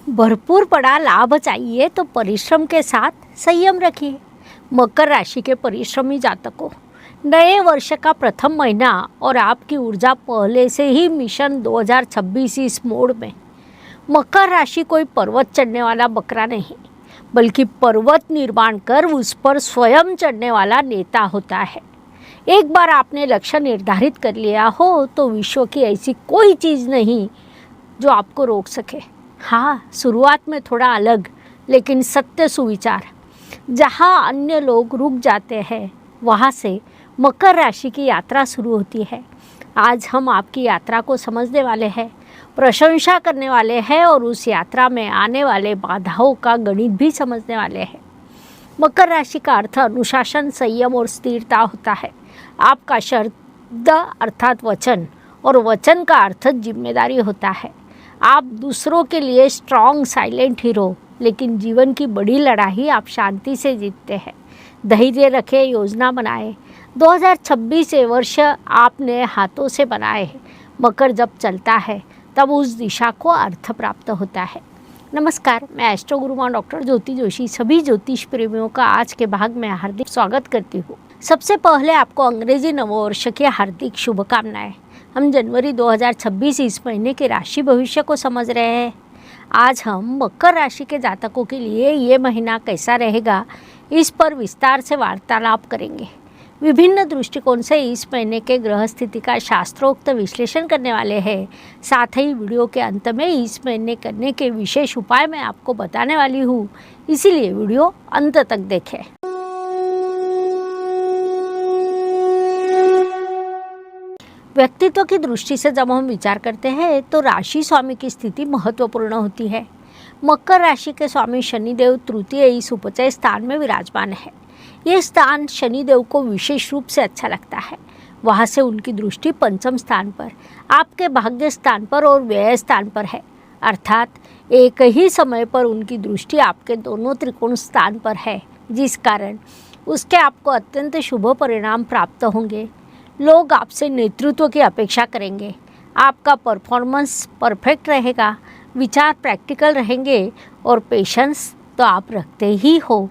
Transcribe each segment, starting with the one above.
भरपूर पड़ा लाभ चाहिए तो परिश्रम के साथ संयम रखिए। मकर राशि के परिश्रमी जातकों, नए वर्ष का प्रथम महीना और आपकी ऊर्जा पहले से ही मिशन 2026 इस मोड में। मकर राशि कोई पर्वत चढ़ने वाला बकरा नहीं, बल्कि पर्वत निर्माण कर उस पर स्वयं चढ़ने वाला नेता होता है। एक बार आपने लक्ष्य निर्धारित कर लिया हो तो विश्व की ऐसी कोई चीज़ नहीं जो आपको रोक सके। हाँ, शुरुआत में थोड़ा अलग लेकिन सत्य सुविचार। जहाँ अन्य लोग रुक जाते हैं वहाँ से मकर राशि की यात्रा शुरू होती है। आज हम आपकी यात्रा को समझने वाले हैं, प्रशंसा करने वाले हैं और उस यात्रा में आने वाले बाधाओं का गणित भी समझने वाले हैं। मकर राशि का अर्थ अनुशासन, संयम और स्थिरता होता है। आपका शब्द अर्थात वचन और वचन का अर्थ जिम्मेदारी होता है। आप दूसरों के लिए स्ट्रॉन्ग साइलेंट हीरो, लेकिन जीवन की बड़ी लड़ाई आप शांति से जीतते हैं। धैर्य रखें, योजना बनाएं। 2026 ये वर्ष आपने हाथों से बनाए हैं। मकर जब चलता है तब उस दिशा को अर्थ प्राप्त होता है। नमस्कार, मैं एस्ट्रो गुरुमा डॉक्टर ज्योति जोशी सभी ज्योतिष प्रेमियों का आज के भाग में हार्दिक स्वागत करती हूँ। सबसे पहले आपको अंग्रेजी नववर्ष की हार्दिक शुभकामनाएं। हम जनवरी 2026 इस महीने के राशि भविष्य को समझ रहे हैं। आज हम मकर राशि के जातकों के लिए ये महीना कैसा रहेगा, इस पर विस्तार से वार्तालाप करेंगे। विभिन्न दृष्टिकोण से इस महीने के ग्रह स्थिति का शास्त्रोक्त विश्लेषण करने वाले हैं। साथ ही वीडियो के अंत में इस महीने करने के विशेष उपाय मैं आपको बताने वाली हूँ, इसीलिए वीडियो अंत तक देखें। व्यक्तित्व की दृष्टि से जब हम विचार करते हैं तो राशि स्वामी की स्थिति महत्वपूर्ण होती है। मकर राशि के स्वामी शनिदेव तृतीय इस उपचय स्थान में विराजमान है। यह स्थान शनिदेव को विशेष रूप से अच्छा लगता है। वहाँ से उनकी दृष्टि पंचम स्थान पर, आपके भाग्य स्थान पर और व्यय स्थान पर है, अर्थात एक ही समय पर उनकी दृष्टि आपके दोनों त्रिकोण स्थान पर है, जिस कारण उसके आपको अत्यंत शुभ परिणाम प्राप्त होंगे। लोग आपसे नेतृत्व की अपेक्षा करेंगे। आपका परफॉर्मेंस परफेक्ट रहेगा, विचार प्रैक्टिकल रहेंगे और पेशेंस तो आप रखते ही हो।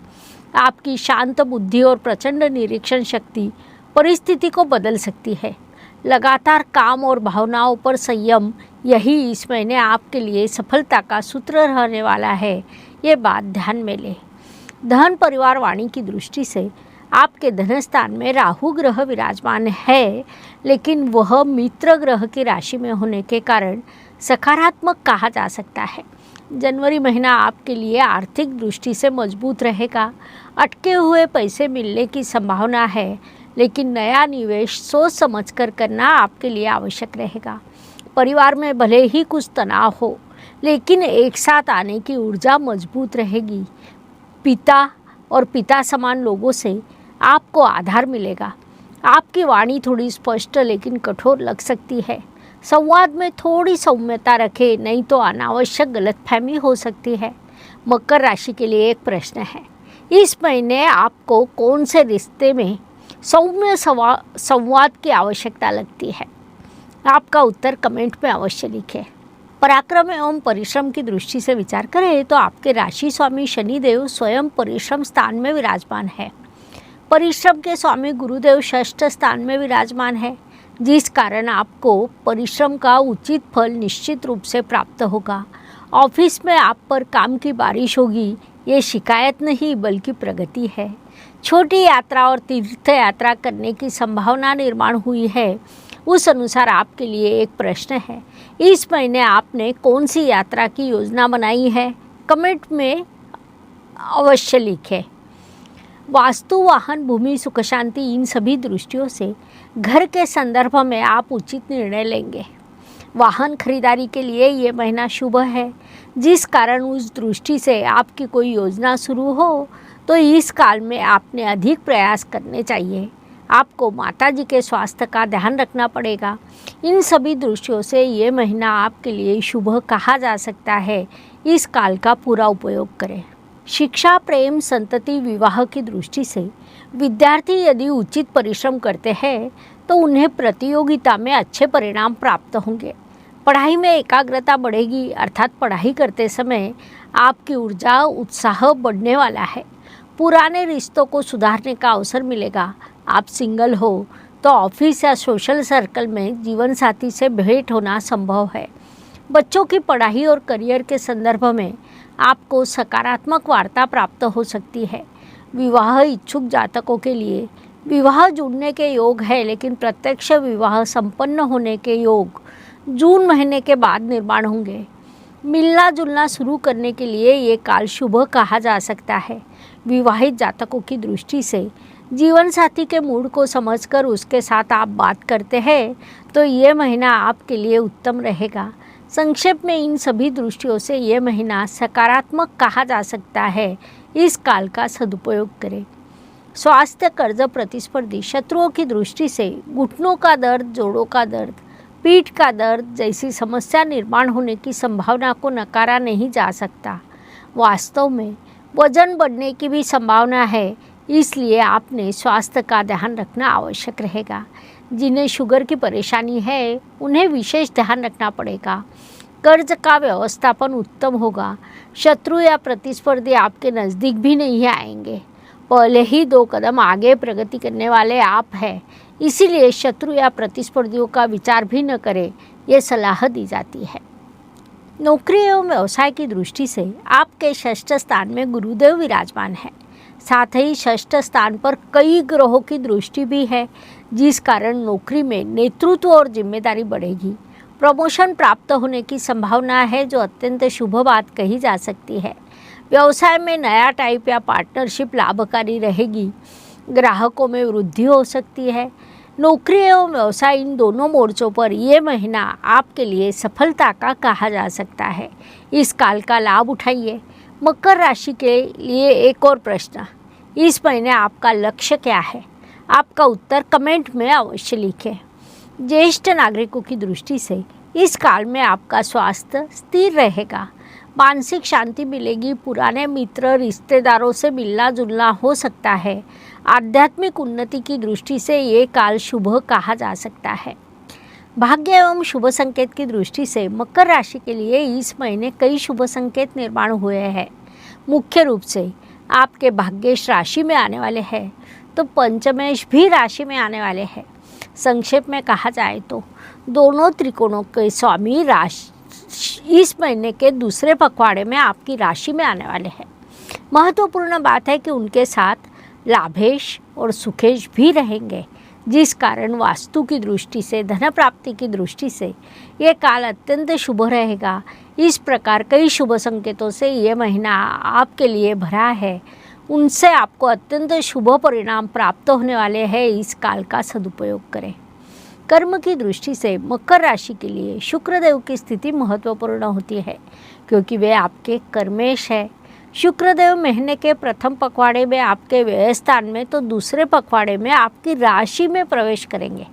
आपकी शांत बुद्धि और प्रचंड निरीक्षण शक्ति परिस्थिति को बदल सकती है। लगातार काम और भावनाओं पर संयम, यही इस महीने आपके लिए सफलता का सूत्र रहने वाला है। ये बात ध्यान में लें। धन परिवार वाणी की दृष्टि से आपके धन स्थान में राहु ग्रह विराजमान है, लेकिन वह मित्र ग्रह की राशि में होने के कारण सकारात्मक कहा जा सकता है। जनवरी महीना आपके लिए आर्थिक दृष्टि से मजबूत रहेगा। अटके हुए पैसे मिलने की संभावना है, लेकिन नया निवेश सोच समझकर करना आपके लिए आवश्यक रहेगा। परिवार में भले ही कुछ तनाव हो, लेकिन एक साथ आने की ऊर्जा मजबूत रहेगी। पिता समान लोगों से आपको आधार मिलेगा। आपकी वाणी थोड़ी स्पष्ट लेकिन कठोर लग सकती है। संवाद में थोड़ी सौम्यता रखें, नहीं तो अनावश्यक गलतफहमी हो सकती है। मकर राशि के लिए एक प्रश्न है, इस महीने आपको कौन से रिश्ते में सौम्य संवाद की आवश्यकता लगती है? आपका उत्तर कमेंट में अवश्य लिखें। पराक्रम एवं परिश्रम की दृष्टि से विचार करें तो आपके राशि स्वामी शनिदेव स्वयं परिश्रम स्थान में विराजमान है। परिश्रम के स्वामी गुरुदेव षष्ठ स्थान में विराजमान है, जिस कारण आपको परिश्रम का उचित फल निश्चित रूप से प्राप्त होगा। ऑफिस में आप पर काम की बारिश होगी, ये शिकायत नहीं बल्कि प्रगति है। छोटी यात्रा और तीर्थ यात्रा करने की संभावना निर्माण हुई है। उस अनुसार आपके लिए एक प्रश्न है, इस महीने आपने कौन सी यात्रा की योजना बनाई है? कमेंट में अवश्य लिखें। वास्तु, वाहन, भूमि, सुख शांति, इन सभी दृष्टियों से घर के संदर्भ में आप उचित निर्णय लेंगे। वाहन खरीदारी के लिए ये महीना शुभ है, जिस कारण उस दृष्टि से आपकी कोई योजना शुरू हो तो इस काल में आपने अधिक प्रयास करने चाहिए। आपको माताजी के स्वास्थ्य का ध्यान रखना पड़ेगा। इन सभी दृष्टियों से ये महीना आपके लिए शुभ कहा जा सकता है। इस काल का पूरा उपयोग करें। शिक्षा, प्रेम, संतति, विवाह की दृष्टि से विद्यार्थी यदि उचित परिश्रम करते हैं तो उन्हें प्रतियोगिता में अच्छे परिणाम प्राप्त होंगे। पढ़ाई में एकाग्रता बढ़ेगी, अर्थात पढ़ाई करते समय आपकी ऊर्जा उत्साह बढ़ने वाला है। पुराने रिश्तों को सुधारने का अवसर मिलेगा। आप सिंगल हो तो ऑफिस या सोशल सर्कल में जीवन साथी से भेंट होना संभव है। बच्चों की पढ़ाई और करियर के संदर्भ में आपको सकारात्मक वार्ता प्राप्त हो सकती है। विवाह इच्छुक जातकों के लिए विवाह जुड़ने के योग है, लेकिन प्रत्यक्ष विवाह संपन्न होने के योग जून महीने के बाद निर्माण होंगे। मिलना जुलना शुरू करने के लिए ये काल शुभ कहा जा सकता है। विवाहित जातकों की दृष्टि से जीवन साथी के मूड को समझकर उसके साथ आप बात करते हैं तो ये महीना आपके लिए उत्तम रहेगा। संक्षेप में इन सभी दृष्टियों से ये महीना सकारात्मक कहा जा सकता है। इस काल का सदुपयोग करें। स्वास्थ्य, कर्ज प्रतिस्पर्धी शत्रुओं की दृष्टि से घुटनों का दर्द, जोड़ों का दर्द, पीठ का दर्द जैसी समस्या निर्माण होने की संभावना को नकारा नहीं जा सकता। वास्तव में वजन बढ़ने की भी संभावना है, इसलिए आपने स्वास्थ्य का ध्यान रखना आवश्यक रहेगा। जिन्हें शुगर की परेशानी है उन्हें विशेष ध्यान रखना पड़ेगा। कर्ज का व्यवस्थापन उत्तम होगा। शत्रु या प्रतिस्पर्धी आपके नज़दीक भी नहीं आएंगे। पहले ही 2 कदम आगे प्रगति करने वाले आप हैं, इसीलिए शत्रु या प्रतिस्पर्धियों का विचार भी न करें, ये सलाह दी जाती है। नौकरी एवं व्यवसाय की दृष्टि से आपके षष्ठ स्थान में गुरुदेव विराजमान है। साथ ही षष्ठ स्थान पर कई ग्रहों की दृष्टि भी है, जिस कारण नौकरी में नेतृत्व और जिम्मेदारी बढ़ेगी। प्रमोशन प्राप्त होने की संभावना है, जो अत्यंत शुभ बात कही जा सकती है। व्यवसाय में नया टाइप या पार्टनरशिप लाभकारी रहेगी। ग्राहकों में वृद्धि हो सकती है। नौकरी एवं व्यवसाय इन दोनों मोर्चों पर ये महीना आपके लिए सफलता का कहा जा सकता है। इस काल का लाभ उठाइए। मकर राशि के लिए एक और प्रश्न, इस महीने आपका लक्ष्य क्या है? आपका उत्तर कमेंट में अवश्य लिखें। ज्येष्ठ नागरिकों की दृष्टि से इस काल में आपका स्वास्थ्य स्थिर रहेगा। मानसिक शांति मिलेगी। पुराने मित्र, रिश्तेदारों से मिलना जुलना हो सकता है। आध्यात्मिक उन्नति की दृष्टि से ये काल शुभ कहा जा सकता है। भाग्य एवं शुभ संकेत की दृष्टि से मकर राशि के लिए इस महीने कई शुभ संकेत निर्माण हुए हैं। मुख्य रूप से आपके भाग्येश राशि में आने वाले हैं, तो पंचमेश भी राशि में आने वाले हैं। संक्षेप में कहा जाए तो दोनों त्रिकोणों के स्वामी इस महीने के दूसरे पखवाड़े में आपकी राशि में आने वाले हैं। महत्वपूर्ण बात है कि उनके साथ लाभेश और सुखेश भी रहेंगे, जिस कारण वास्तु की दृष्टि से, धन प्राप्ति की दृष्टि से ये काल अत्यंत शुभ रहेगा। इस प्रकार कई शुभ संकेतों से ये महीना आपके लिए भरा है। उनसे आपको अत्यंत शुभ परिणाम प्राप्त होने वाले हैं। इस काल का सदुपयोग करें। कर्म की दृष्टि से मकर राशि के लिए शुक्रदेव की स्थिति महत्वपूर्ण होती है, क्योंकि वे आपके कर्मेश है। शुक्रदेव महीने के प्रथम पखवाड़े में आपके व्यय स्थान में, तो दूसरे पखवाड़े में आपकी राशि में प्रवेश करेंगे।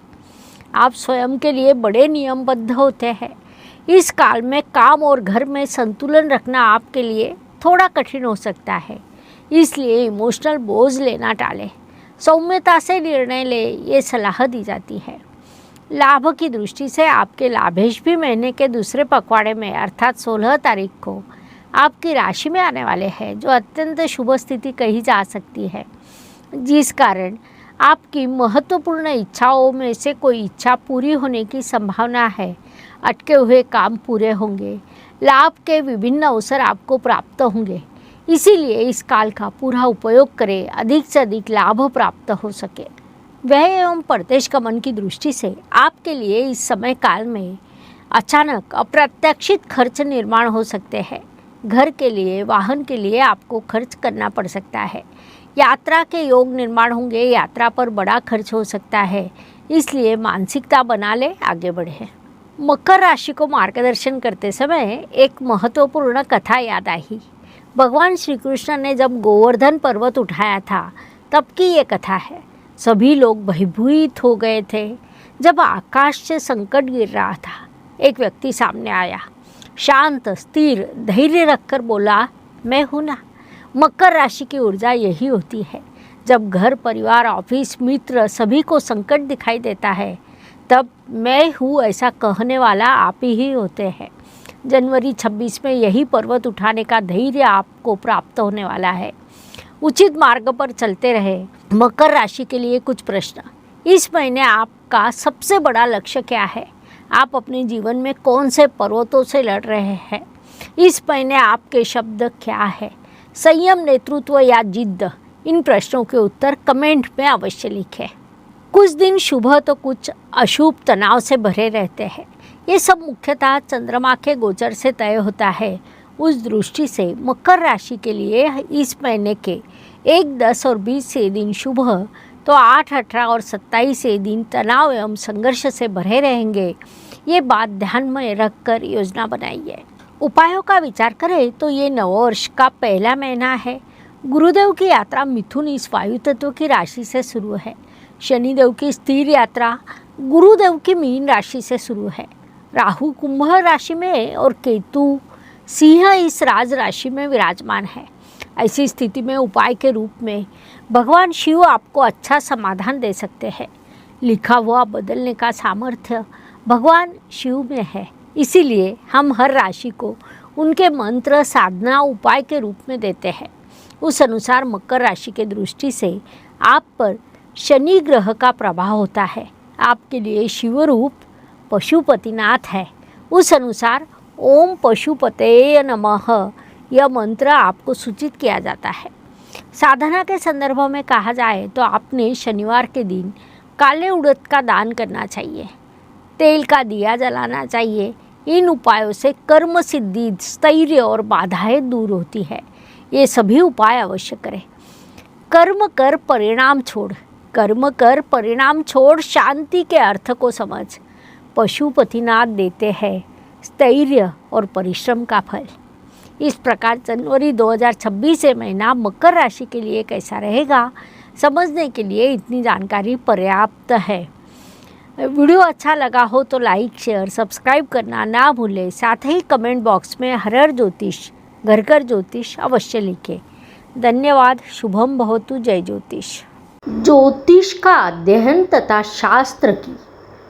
आप स्वयं के लिए बड़े नियमबद्ध होते हैं। इस काल में काम और घर में संतुलन रखना आपके लिए थोड़ा कठिन हो सकता है, इसलिए इमोशनल बोझ लेना टालें। सौम्यता से निर्णय ले, ये सलाह दी जाती है। लाभ की दृष्टि से आपके लाभेश भी महीने के दूसरे पखवाड़े में, अर्थात 16 तारीख को आपकी राशि में आने वाले हैं, जो अत्यंत शुभ स्थिति कही जा सकती है, जिस कारण आपकी महत्वपूर्ण इच्छाओं में से कोई इच्छा पूरी होने की संभावना है। अटके हुए काम पूरे होंगे। लाभ के विभिन्न अवसर आपको प्राप्त होंगे, इसीलिए इस काल का पूरा उपयोग करें, अधिक से अधिक लाभ प्राप्त हो सके। व्यय एवं परदेश गमन की दृष्टि से आपके लिए इस समय काल में अचानक अप्रत्याशित खर्च निर्माण हो सकते हैं। घर के लिए, वाहन के लिए आपको खर्च करना पड़ सकता है। यात्रा के योग निर्माण होंगे। यात्रा पर बड़ा खर्च हो सकता है, इसलिए मानसिकता बना ले, आगे बढ़े। मकर राशि को मार्गदर्शन करते समय एक महत्वपूर्ण कथा याद आई। भगवान श्री कृष्ण ने जब गोवर्धन पर्वत उठाया था, तब की ये कथा है। सभी लोग भयभीत हो गए थे। जब आकाश से संकट गिर रहा था, एक व्यक्ति सामने आया। शांत, स्थिर, धैर्य रखकर बोला, मैं हूँ ना। मकर राशि की ऊर्जा यही होती है। जब घर, परिवार, ऑफिस, मित्र सभी को संकट दिखाई देता है, तब मैं हूँ ऐसा कहने वाला आप ही होते हैं। जनवरी 26 में यही पर्वत उठाने का धैर्य आपको प्राप्त होने वाला है। उचित मार्ग पर चलते रहे। मकर राशि के लिए कुछ प्रश्न। इस महीने आपका सबसे बड़ा लक्ष्य क्या है? आप अपने जीवन में कौन से पर्वतों से लड़ रहे हैं? इस महीने आपके शब्द क्या है? संयम, नेतृत्व या जिद्द? इन प्रश्नों के उत्तर कमेंट में अवश्य लिखें। कुछ दिन शुभ तो कुछ अशुभ तनाव से भरे रहते हैं। ये सब मुख्यतः चंद्रमा के गोचर से तय होता है। उस दृष्टि से मकर राशि के लिए इस महीने के 1, 10 और 20 से दिन शुभ, तो 8, 18 और 27 से दिन तनाव एवं संघर्ष से भरे रहेंगे। ये बात ध्यान में रखकर योजना बनाइए। उपायों का विचार करें तो ये नववर्ष का पहला महीना है। गुरुदेव की यात्रा मिथुन इस वायु तत्व की राशि से शुरू है। शनिदेव की स्थिर यात्रा गुरुदेव की मीन राशि से शुरू है। राहु कुंभ राशि में और केतु सिंह इस राज राशि में विराजमान है। ऐसी स्थिति में उपाय के रूप में भगवान शिव आपको अच्छा समाधान दे सकते हैं। लिखा हुआ बदलने का सामर्थ्य भगवान शिव में है। इसीलिए हम हर राशि को उनके मंत्र, साधना, उपाय के रूप में देते हैं। उस अनुसार मकर राशि के दृष्टि से आप पर शनि ग्रह का प्रभाव होता है। आपके लिए शिव रूप पशुपतिनाथ है। उस अनुसार ओम पशुपते नमः यह मंत्र आपको सूचित किया जाता है। साधना के संदर्भ में कहा जाए तो आपने शनिवार के दिन काले उड़द का दान करना चाहिए। तेल का दिया जलाना चाहिए। इन उपायों से कर्म सिद्धि, स्थैर्य और बाधाएं दूर होती है। ये सभी उपाय अवश्य करें। कर्म कर परिणाम छोड़, कर्म कर परिणाम छोड़, शांति के अर्थ को समझ। पशुपतिनाथ देते हैं स्थैर्य और परिश्रम का फल। इस प्रकार जनवरी 2026 से महीना मकर राशि के लिए कैसा रहेगा, समझने के लिए इतनी जानकारी पर्याप्त है। वीडियो अच्छा लगा हो तो लाइक, शेयर, सब्सक्राइब करना ना भूलें। साथ ही कमेंट बॉक्स में हर हर ज्योतिष, घर घर ज्योतिष अवश्य लिखें। धन्यवाद। शुभम भवतु। जय ज्योतिष। ज्योतिष का अध्ययन तथा शास्त्र की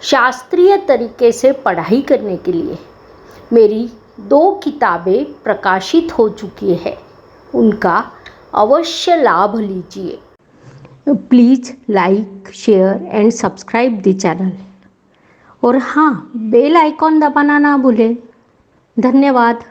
शास्त्रीय तरीके से पढ़ाई करने के लिए मेरी 2 किताबें प्रकाशित हो चुकी है। उनका अवश्य लाभ लीजिए। Please like, share and subscribe the channel. और हाँ, बेल आइकॉन दबाना ना भूलें। धन्यवाद।